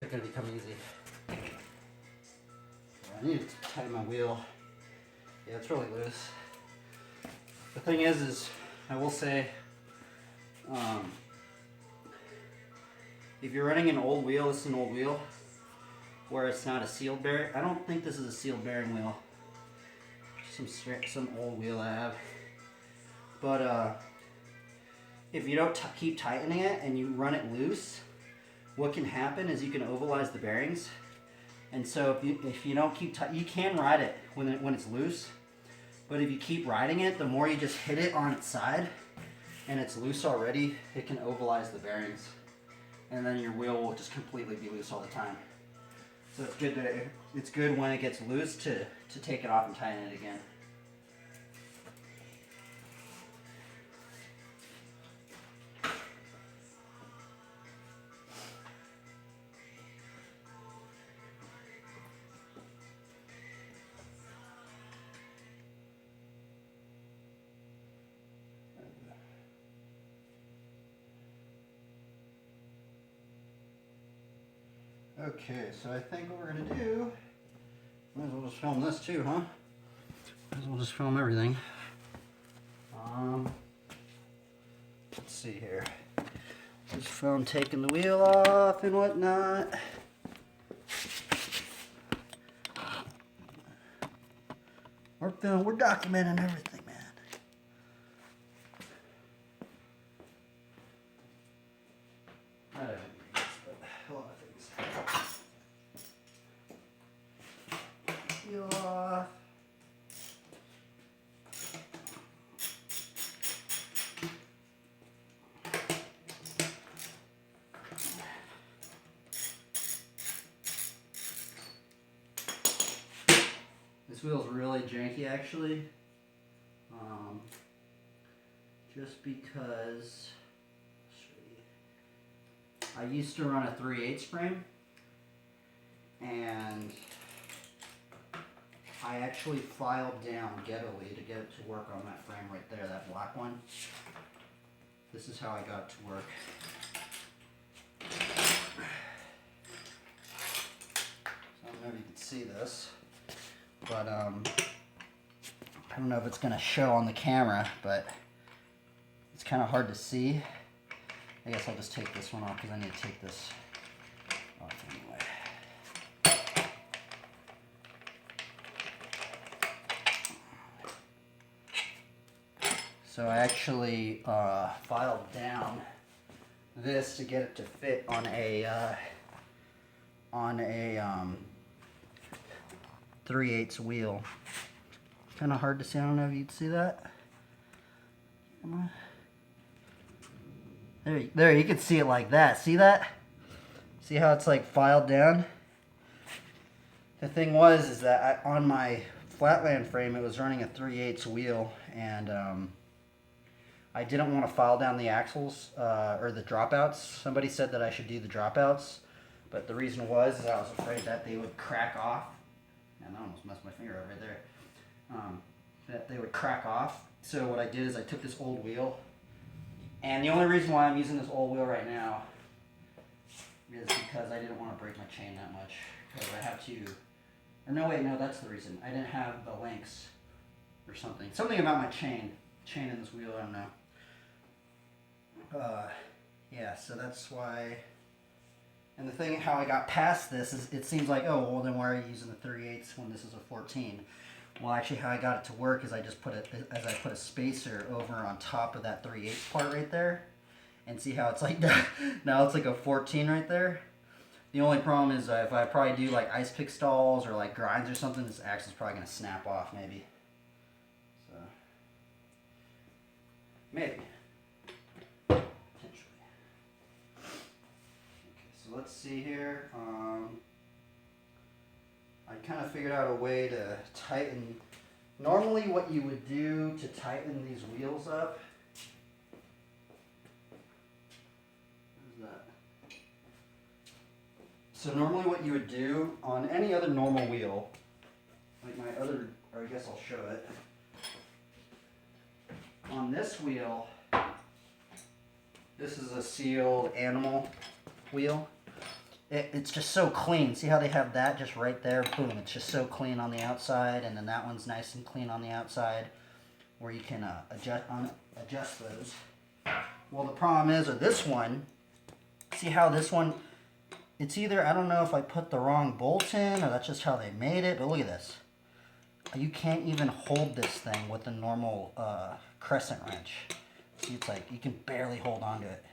they're gonna become easy. I need to tighten my wheel. Yeah, it's really loose. The thing is I will say, if you're running an old wheel, this is an old wheel, where it's not a sealed bearing. I don't think this is a sealed bearing wheel. Some old wheel I have. But if you don't keep tightening it and you run it loose, what can happen is you can ovalize the bearings. And so if you don't keep you can ride it when it's loose, but if you keep riding it, the more you just hit it on its side and it's loose already, it can ovalize the bearings, and then your wheel will just completely be loose all the time. So it's good when it gets loose to take it off and tighten it again. Okay, so I think what we're gonna do, might as well just film this too, huh? Might as well just film everything. Let's see here. Just film taking the wheel off and whatnot. We're documenting everything, man. I don't know, but a lot of things. Wheel off. This wheel's really janky, actually, just because I used to run a 3/8 frame, and I actually filed down gettily to get it to work on that frame right there, that black one. This is how I got it to work. So I don't know if you can see this, but I don't know if it's gonna show on the camera, but it's kind of hard to see. I guess I'll just take this one off because I need to take this off anyway. So I actually filed down this to get it to fit on a 3/8 wheel. Kind of hard to see. I don't know if you'd see that. There, you can see it like that. See that? See how it's like filed down? The thing is that on my flatland frame, it was running a 3/8 wheel, and I didn't want to file down the axles or the dropouts. Somebody said that I should do the dropouts, but the reason was I was afraid that they would crack off. And I almost messed my finger up right there. That they would crack off. So what I did is I took this old wheel, and the only reason why I'm using this old wheel right now is because I didn't want to break my chain that much. Because I have to, or no wait, no, that's the reason. I didn't have the links or something. Something about my chain in this wheel, I don't know. Yeah, so that's why. And the thing, how I got past this is, it seems like, oh, well, then why are you using the 3/8 when this is a 14? Well, actually, how I got it to work is I just put a spacer over on top of that 3/8 part right there, and see how it's like now it's like a 14 right there. The only problem is if I probably do like ice pick stalls or like grinds or something, this axle's probably gonna snap off maybe. So maybe. So let's see here. I kind of figured out a way to tighten. Normally what you would do to tighten these wheels up. What is that? So normally what you would do on any other normal wheel, like my other, or I guess I'll show it. On this wheel, this is a sealed animal wheel. it's just so clean. See how they have that just right there? Boom, it's just so clean on the outside, and then that one's nice and clean on the outside, where you can adjust those. Well, the problem is with this one, see how this one, it's either, I don't know if I put the wrong bolt in, or that's just how they made it, but look at this. You can't even hold this thing with a normal crescent wrench. See, it's like, you can barely hold onto it.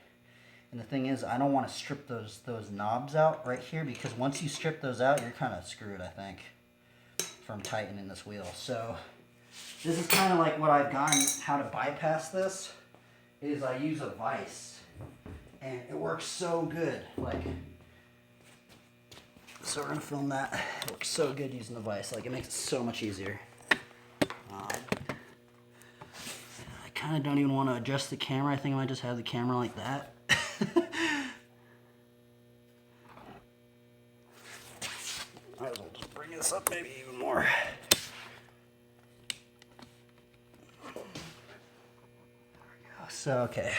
And the thing is, I don't want to strip those knobs out right here, because once you strip those out, you're kind of screwed, I think, from tightening this wheel. So this is kind of like what I've gotten, how to bypass this, is I use a vise. And it works so good. Like, so we're going to film that. It works so good using the vise. Like, it makes it so much easier. I kind of don't even want to adjust the camera. I think I might just have the camera like that. Might as well just bring this up maybe even more. There we go. So, okay.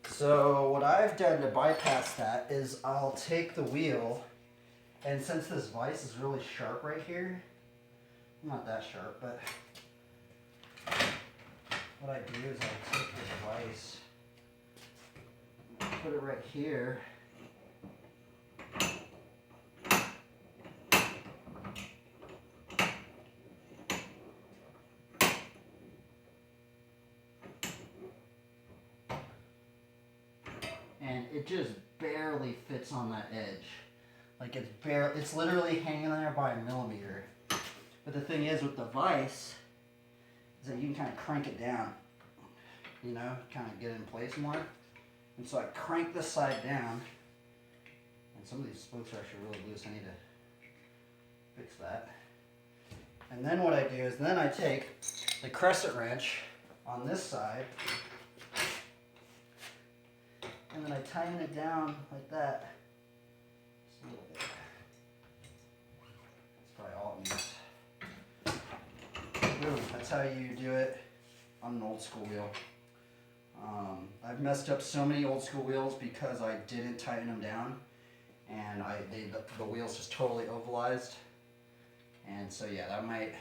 So what I've done to bypass that is I'll take the wheel, and since this vise is really sharp right here, not that sharp, but what I do is I take this vise, put it right here, and it just barely fits on that edge. Like, it's literally hanging there by a millimeter. But the thing is with the vise is that you can kind of crank it down, you know, kind of get it in place more. And so I crank this side down, and some of these spokes are actually really loose. I need to fix that. And then what I do is then I take the crescent wrench on this side, and then I tighten it down like that. Just a little bit. That's probably all it needs. Boom, that's how you do it on an old school wheel. I've messed up so many old school wheels because I didn't tighten them down, and the wheel's just totally ovalized. And so yeah, that might,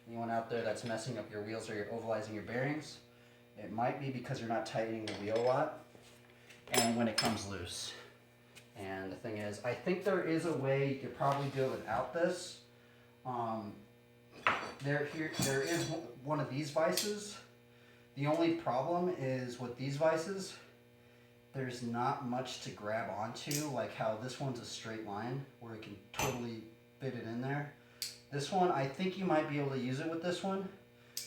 anyone out there that's messing up your wheels or you're ovalizing your bearings, it might be because you're not tightening the wheel a lot, and when it comes loose. And the thing is, I think there is a way you could probably do it without this. There is one of these vices. The only problem is with these vices, there's not much to grab onto, like how this one's a straight line where it can totally fit it in there. This one, I think you might be able to use it with this one.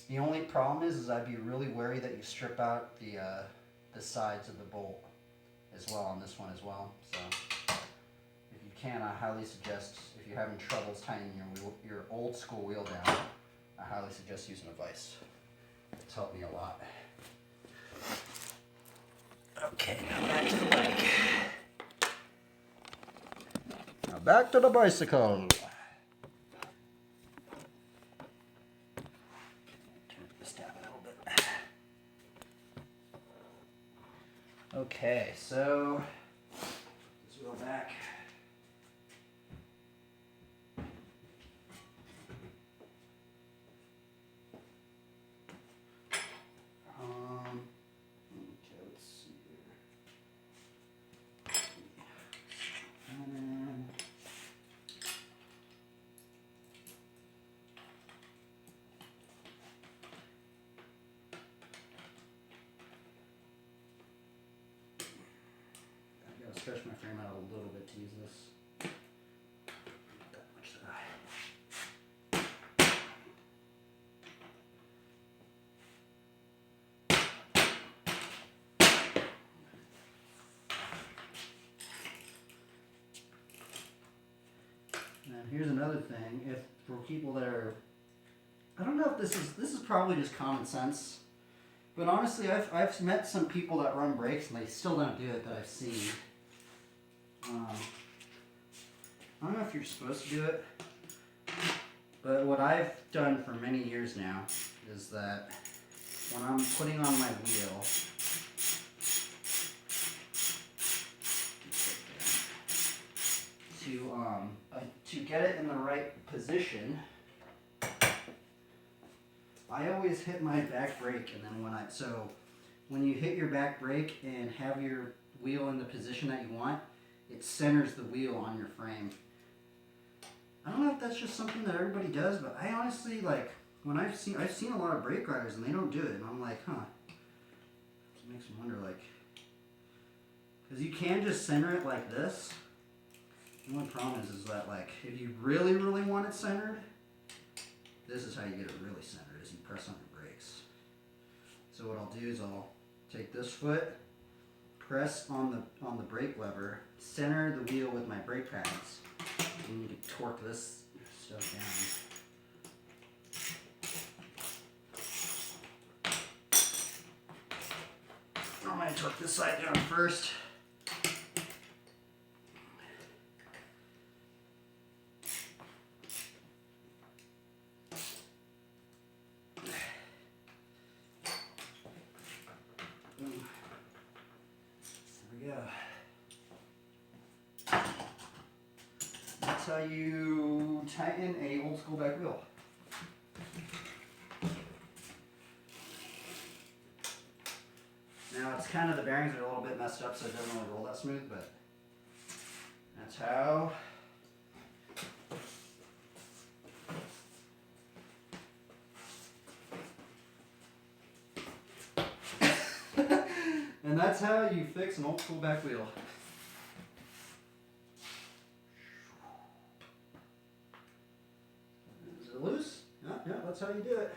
The only problem is I'd be really wary that you strip out the sides of the bolt as well on this one as well. So if you can, I highly suggest, if you're having troubles tightening your old school wheel down, I highly suggest using a vise. It's helped me a lot. Okay, now back to the bike. Now back to the bicycle. Turn this down a little bit. Okay, so let's go back. Okay, let's see here. I gotta stretch my frame out a little bit to use this. Not that much that I. Now here's another thing, if for people that are, I don't know if this is probably just common sense, but honestly I've met some people that run brakes and they still don't do it that I've seen. I don't know if you're supposed to do it, but what I've done for many years now is that when I'm putting on my wheel, to get it in the right position, I always hit my back brake, and then when you hit your back brake and have your wheel in the position that you want, it centers the wheel on your frame. I don't know if that's just something that everybody does, but I honestly, like, when I've seen a lot of brake riders and they don't do it, and I'm like, huh. It makes me wonder, like, because you can just center it like this. The only problem is that, like, if you really, really want it centered, this is how you get it really centered, is you press on your brakes. So what I'll do is I'll take this foot, press on the brake lever, center the wheel with my brake pads. You need to torque this stuff down. I'm going to torque this side down first. That's how you tighten a old school back wheel. Now it's kind of, the bearings are a little bit messed up, so it doesn't really roll that smooth, but that's how. And that's how you fix an old school back wheel. Is it loose? Yeah, that's how you do it.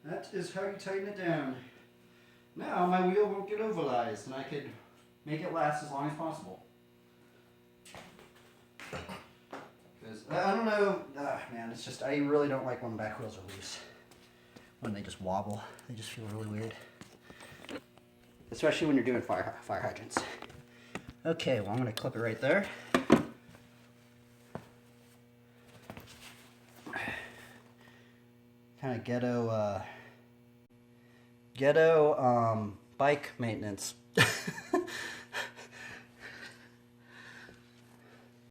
That is how you tighten it down. Now my wheel won't get ovalized, and I could make it last as long as possible. Because I don't know, man, it's just, I really don't like when back wheels are loose. When they just wobble, they just feel really weird. Especially when you're doing fire hydrants. Okay, well, I'm going to clip it right there. Kind of ghetto bike maintenance.